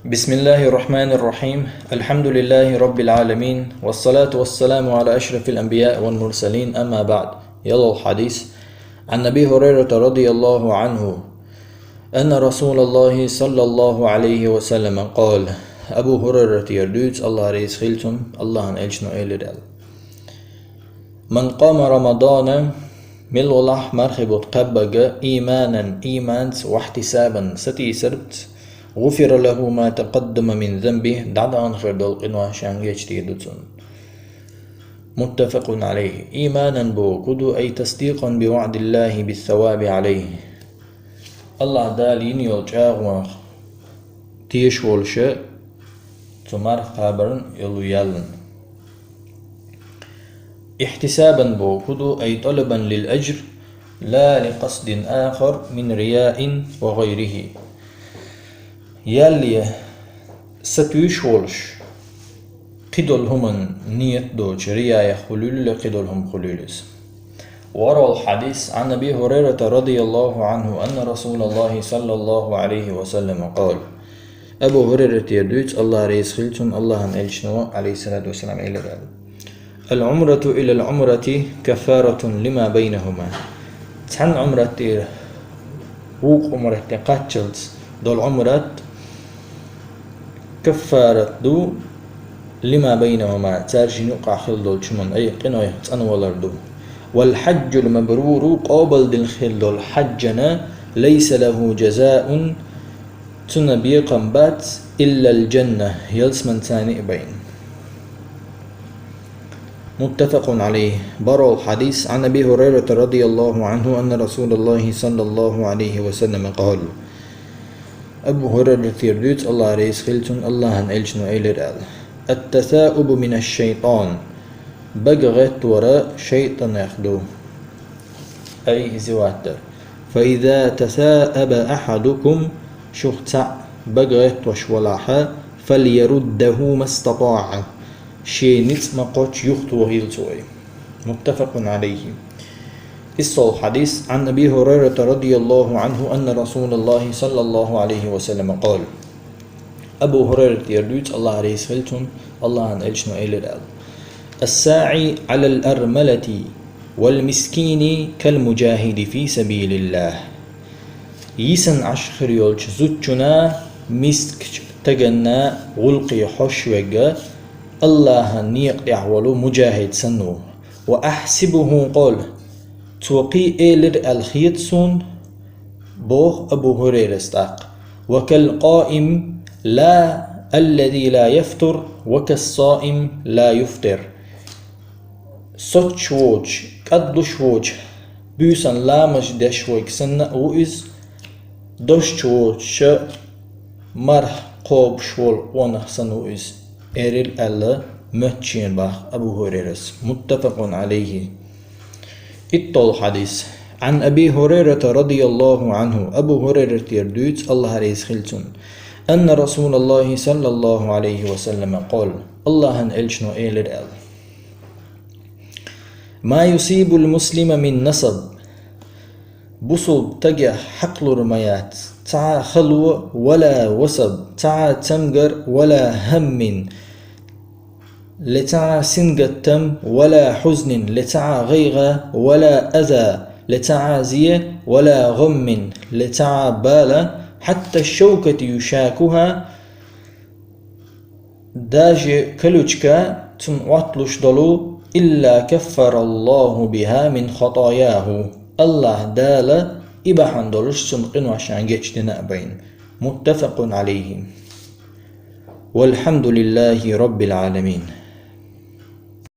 بسم الله الرحمن الرحيم. الحمد لله رب العالمين، والصلاة والسلام على أشرف الأنبياء والمرسلين، أما بعد. يلا الحديث عن أبي هريرة رضي الله عنه أن رسول الله صلى الله عليه وسلم قال: أبو هريرة يردوت الله ريس خلتم الله ألشنو إلدال من قام رمضان مل الله مرخبط قبق إيمانا إيمانس واحتسابا ستي سرت غفر له ما تقدم من ذنبه دعد أنخر دول قنوة شانجيش تيدتون. متفق عليه. إيمانا بو كدو أي تصديقا بوعد الله بالثواب عليه. الله دالين يلجاغ تيش والشيء تمر خابرن يلو يلن. احتسابا بو كدو أي طلبا للأجر لا لقصد آخر من رياء وغيره. يالي ستويش ولش قدولهم نيت دوش رياء خلول قدولهم خلولس. ورى الحديث عن أبي هريرة رضي الله عنه أن رسول الله صلى الله عليه وسلم قال: أبو هريرة يردوت الله ريس خلتم الله ألشنو عليه الصلاة والسلام إلى ذلك: العمرة إلى العمرة كفارة لما بينهما. تحن عمرة ووق عمرة قاتشلت دول عمرة كفارة دو لما بينهما تارجين يقع خل دول شمن أي قنوة تنولر دو. والحج المبرور قابل دل خل دول حجنا ليس له جزاء تنبي قنبات إلا الجنة يلسمن تاني بين. متفق عليه. برى الحديث عن أبي هريرة رضي الله عنه أن رسول الله صلى الله عليه وسلم قال: أبو هريرة يردوت الله ريس خلتن الله ألشنو إلدال: التثاؤب من الشيطان بقغت وراء شيطان يخدو أي زواتر. فإذا تثاءب أحدكم شخصا بقغت وشولاحا فليرده ما استطاع شيء نتم قوش يخطو هيلتوي. متفق عليه. الحديث عن أبي هريرة رضي الله عنه أن رسول الله صلى الله عليه وسلم قال: أبو هريرة يردوت الله عليه سفلتم الله أن ألشنو إلدال: الساعي على الأرملة والمسكين كالمجاهد في سبيل الله. يسن عشخر يولش زوجنا مسك تجنا غلقي حشوجا الله نيق يعولو مجاهد سنو. وأحسبه قال توقي إلر الخيطسون بوخ أبو هريرة استاق. وكالقائم لا الذي لا يفطر وكالصائم لا يفطر. سوتشوج قدوشوج بيسن لامش دشوج سنة وإز دوشوج مرح قوب شول ونه سنو إز إرل ألا متشين باخ أبو هريرة. متفق عليه. الحديث عن أبي هريرة رضي الله عنه أبو هريرة يردوت الله ريس خلتون أن رسول الله صلى الله عليه وسلم قال: الله ألشنو إلر أل ما يصيب المسلم من نصب بصب تجا حقل رميات تعا خلو ولا وصب تعا تمجر ولا هم لتعا سنجتم ولا حزن لتعا غيغة ولا أذى لتعا زية ولا غم لتعا بالة حتى الشوكة يشاكها داج كلوشكا تنوطلش دلو إلا كفر الله بها من خطاياه. الله دالة إبحان دلش سنقن وعشان جيشتنا بين. متفق عليه. والحمد لله رب العالمين.